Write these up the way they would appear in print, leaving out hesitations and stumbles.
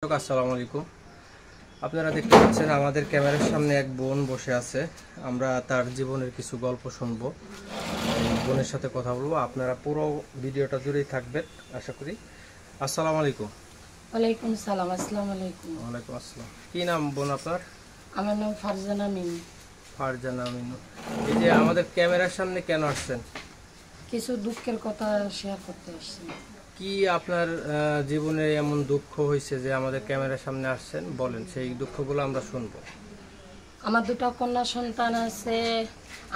আসসালামু আলাইকুম। আপনারা দেখতে পাচ্ছেন আমাদের ক্যামেরার সামনে এক বোন বসে আছে। আমরা তার জীবনের কিছু গল্প শুনবো, বোনের সাথে কথা বলবো। আপনারা পুরো ভিডিওটা জুড়েই থাকবেন আশা করি। আসসালামু আলাইকুম। ওয়ালাইকুম সালাম। আসসালামু আলাইকুম। ওয়ালাইকুম আসসালাম। কি নাম বোন আপনার? আমার নাম ফারজানা মিনু। ফারজানা মিনু। এই যে আমাদের ক্যামেরার সামনে কেন আসছেন? কিছু দুঃখের কথা শেয়ার করতে আসছি। কি আপনার জীবনে এমন দুঃখ হয়েছে যে আমাদের ক্যামেরার সামনে আসছেন? বলেন, সেই দুঃখগুলো আমরা শুনবো। আমার দুটো কন্যা সন্তান আছে।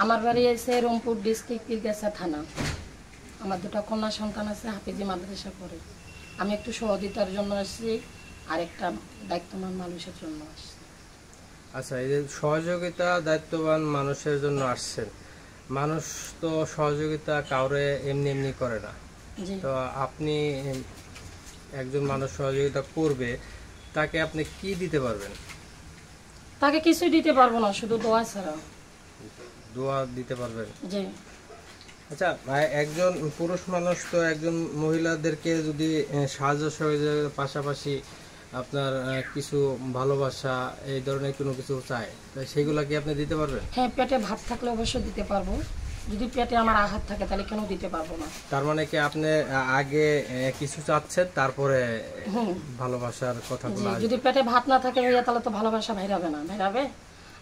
আমার বাড়ি আছে রংপুর ডিস্ট্রিক্ট পীরগাছা থানা। আমার দুটো কন্যা সন্তান আছে, হাফিজি মাদ্রাসা পড়ে। আমি একটু সহযোগিতার জন্য আসছি, আর একটা দায়িত্ববান মানুষের জন্য আসছি। আচ্ছা, এই যে সহযোগিতা দায়িত্ববান মানুষের জন্য আসছেন, মানুষ তো সহযোগিতা কাউরে এমনি এমনি করে না। জি, তো আপনি একজন মানুষ সহযোগিতা করবে, তাকে আপনি কি দিতে পারবেন? তাকে কিছুই দিতে পারবো না, শুধু দোয়া ছাড়া। দোয়া দিতে পারবেন? জি। আচ্ছা, একজন পুরুষ মানুষ তো একজন মহিলাদেরকে যদি সাহায্য সহযোগিতার পাশাপাশি আপনার কিছু ভালোবাসা এই ধরনের কোনো কিছু চায়, সেগুলা কি আপনি দিতে পারবেন? হ্যাঁ, পেটে ভাত থাকলে অবশ্যই দিতে পারবো। যদি পেটে আমার আঘাত থাকে তাহলে কেন দিতে পারবো না? তার মানে কি আপনি আগে কিছু চাচ্ছেন, তারপরে ভালোবাসার কথাগুলো আসবে? যদি পেটে ভাত না থাকে ভাইয়া, তাহলে তো ভালোবাসা ভেরাবে না, ভেরাবে।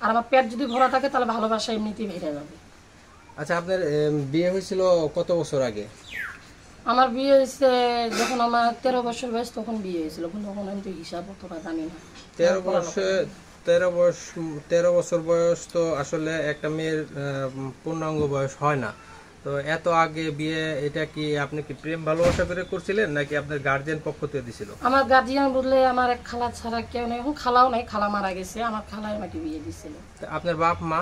আর আমার পেট যদি ভরা থাকে তাহলে ভালোবাসা এমনিতেই ভেরে যাবে। আচ্ছা, আপনার বিয়ে হয়েছিল কত বছর আগে? আমার বিয়ে হয়েছে যখন আমার 13 বছর বয়স, তখন বিয়ে হয়েছিল। কিন্তু তখন আমি তো হিসাব অতটা জানি না। 13 বছর বয়স তো আসলে একটা মেয়ের পূর্ণাঙ্গ বয়স হয় না। তো এত আগে বিয়ে, এটা কি আপনি কি প্রেম ভালোবাসা করে করছিলেন, নাকি আপনার গার্জিয়ান পক্ষ থেকে দিছিল? আমার গার্জিয়ান বললে আমার এক খালা ছাড়া কেউ নেই। এখন খালাও নাই, খালা মারা গেছে। আমার খালাই আমাকে বিয়ে দিছিল। আপনার বাপ মা?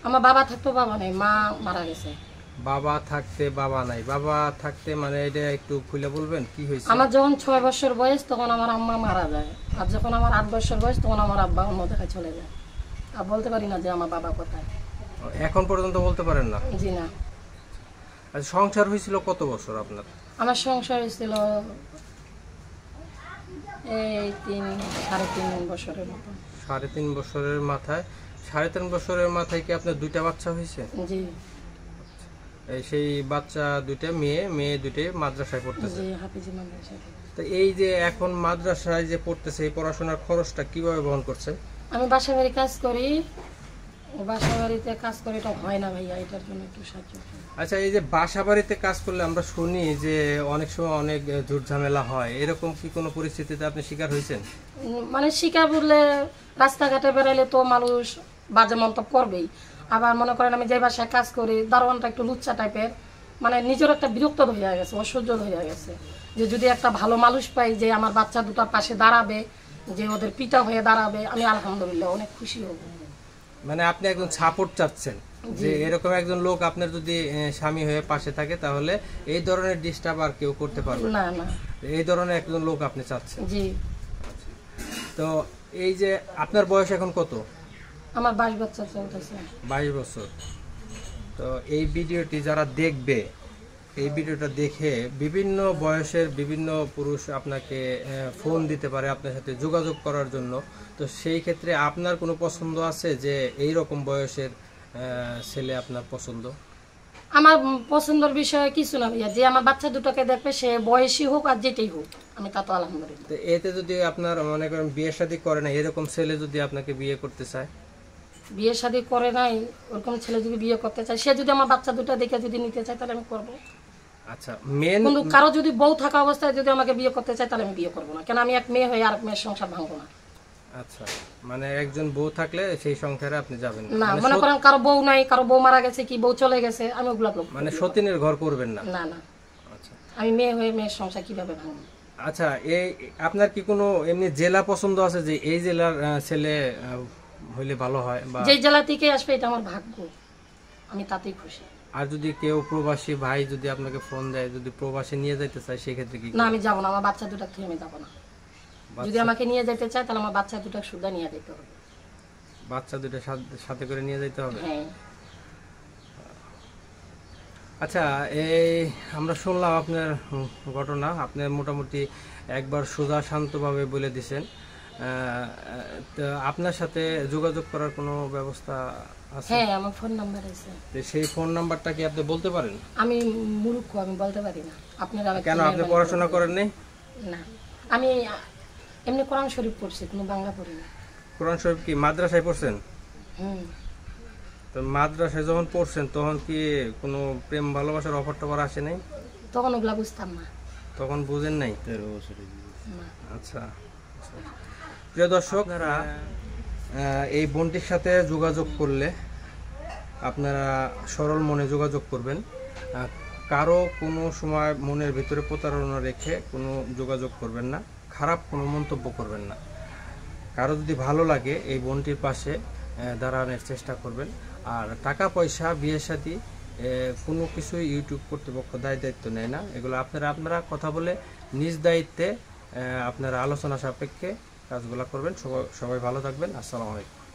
আমার বাবা থাকতো, বাবা নেই, মা মারা গেছে। বাবা থাকতে বাবা নাই, বাবা থাকতে মানে এটা একটু খুলে বলবেন কি হয়েছে? আমার যখন 6 বছর বয়স তখন আমার আম্মা মারা যায়। আর যখন আমার 8 বছর বয়স তখন আমার আব্বা অন্য জায়গায় চলে যায়। আর বলতে পারি না যে আমার বাবা কোথায়। এখন পর্যন্ত বলতে পারেন না? জি না। আচ্ছা, সংসার হয়েছিল কত বছর আপনার? আমার সংসার হয়েছিল এই 3-3.5 বছরের মতো। 3.5 বছরের মাথায়? 3.5 বছরের মাথায় কি আপনার দুইটা বাচ্চা হয়েছে? জি সেই বাচ্চা দুইটা মেয়ে দুইটাই মাদ্রাসায় পড়তেছে? জি, হাফিজি মাদ্রাসায়। তো এই যে এখন মাদ্রাসায় যে পড়তেছে, এই পড়াশোনার খরচটা কিভাবে বহন করছে? আমি বাসা বাড়ি কাজ করি। বাসা বাড়িতে কাজ করে এটা হয় না ভাইয়া, এটার জন্য একটু সাহায্য করুন। আচ্ছা, এই যে বাসা বাড়িতে কাজ করলে আমরা শুনি যে অনেক সময় অনেক ঝুট ঝামেলা হয়, এরকম কি কোনো পরিস্থিতিতে আপনি শিকার হয়েছেন? মানে শিকার বললে, রাস্তাঘাটে বেড়াইলে তো মানুষ বাজে মন্তব্য করবেই। আবার মনে করেন আমি যে বাসায় কাজ করি, দারোয়ানটা একটু লুচ্চা টাইপের। মানে নিজের একটা বিরক্ত হয়ে গেছে, অসহ্য হয়ে গেছে যে যদি একটা ভালো মানুষ পাই যে আমার বাচ্চা দুটার পাশে দাঁড়াবে, যে ওদের পিতা হয়ে দাঁড়াবে, আমি আলহামদুলিল্লাহ অনেক খুশি হব। মানে আপনি একজন সাপোর্ট চাচ্ছেন যে এরকম একজন লোক আপনার যদি স্বামী হয়ে পাশে থাকে, তাহলে এই ধরনের ডিস্টার্ব আর কেউ করতে পারবে না না। এই ধরনের একজন লোক আপনি চাচ্ছেন? জি। তো এই যে আপনার বয়স এখন কত? আমার 22 বছর চলতেছে। 22 বছর। তো এই ভিডিওটি যারা দেখবে, এই ভিডিওটা দেখে বিভিন্ন বয়সের বিভিন্ন পুরুষ আপনাকে ফোন দিতে পারে আপনার সাথে যোগাযোগ করার জন্য। তো সেই ক্ষেত্রে আপনার কোনো পছন্দ আছে যে এই রকম বয়সের ছেলে আপনার পছন্দ? আমার পছন্দের বিষয় কিছু না ভাইয়া, যে আমার বাচ্চা দুটোকে দেখবে সে বয়সী হোক আর যেটাই হোক, আমি তা তো আলহামদুলিল্লাহ। তো এতে যদি আপনার মনে করেন বিয়ে শাদী করে না, এরকম ছেলে যদি আপনাকে বিয়ে করতে চায়? বিয়ে শাদী করে নাই, ওরকম ছেলে যদি বিয়ে করতে চায়, সে যদি আমার বাচ্চা দুটো দেখে যদি নিতে চায় তাহলে আমি করবো। আচ্ছা, মেন কিন্তু কারো যদি বউ থাকা অবস্থায় যদি আমাকে বিয়ে করতে চায় তাহলে আমি বিয়ে করবো না, কেন আমি এক মেয়ে হয়ে আর এক মেয়ের সংসার ভাঙবো না। আচ্ছা, মানে একজন বউ থাকলে সেই সংসারে আপনি যাবেন না, মনে করেন কারো বউ নাই, কারো বউ মারা গেছে, কি বউ চলে গেছে, আমি ওগুলা মানে সতীনের ঘর করবেন না? না না। আচ্ছা, আমি মেয়ে হয়ে মেয়ের সংসার কিভাবে ভাঙবো? আচ্ছা, এই আপনার কি কোনো এমনি জেলা পছন্দ আছে যে এই জেলার ছেলে হইলে ভালো হয়, বা যে জেলা থেকে আসবে এটা আমার ভাগ্য, আমি তাতেই খুশি। আর যদি কেউ প্রবাসী ভাই যদি আপনাকে ফোন দেয়, যদি প্রবাসে নিয়ে যাইতে চায়, সেই ক্ষেত্রে কি? না, আমি যাবো না, আমার বাচ্চা দুটা থেকে আমি যাবো না। যদি আমাকে নিয়ে যেতে চায় তাহলে আমার বাচ্চা দুটা সুদ্ধা নিয়ে যেতে হবে। বাচ্চা দুটো সাথে করে নিয়ে যেতে হবে? হ্যাঁ। আচ্ছা, এই আমরা শুনলাম আপনার ঘটনা। আপনি মোটামুটি একবার সোজা শান্তভাবে বলে দিছেন। তো আপনার সাথে যোগাযোগ করার কোনো ব্যবস্থা আছে? হ্যাঁ, আমার ফোন নাম্বার আছে। তো সেই ফোন নাম্বারটা কি আপনি বলতে পারেন? আমি মূর্খ, আমি বলতে পারি না। আপনারা কেন, আপনি পড়াশোনা করেন নাই? না, আমি এমনি কোরআন শরীফ পড়ছি, কোনো বাংলা পড়ি না। কোরআন শরীফ কি মাদ্রাসায় পড়ছেন? হুম। তো মাদ্রাসায় যখন পড়ছেন তখন কি কোনো প্রেম ভালোবাসার অফার টফার আসে নাই? তখন ওগুলা বুঝতাম না। তখন বুঝেন নাই? না। আচ্ছা। প্রিয় দর্শক, আপনারা এই বোনটির সাথে যোগাযোগ করলে আপনারা সরল মনে যোগাযোগ করবেন। কারো কোনো সময় মনের ভিতরে প্রতারণা রেখে কোনো যোগাযোগ করবেন না, খারাপ কোনো মন্তব্য করবেন না। কারো যদি ভালো লাগে এই বোনটির পাশে দাঁড়ানোর চেষ্টা করবেন। আর টাকা পয়সা, বিয়ে শাদী কোনো কিছুই ইউটিউব কর্তৃপক্ষ দায়িত্ব নেয় না। এগুলো আপনারা কথা বলে নিজ দায়িত্বে আপনারা আলোচনা সাপেক্ষে কাজগুলো করবেন। সবাই ভালো থাকবেন। আসসালামু আলাইকুম।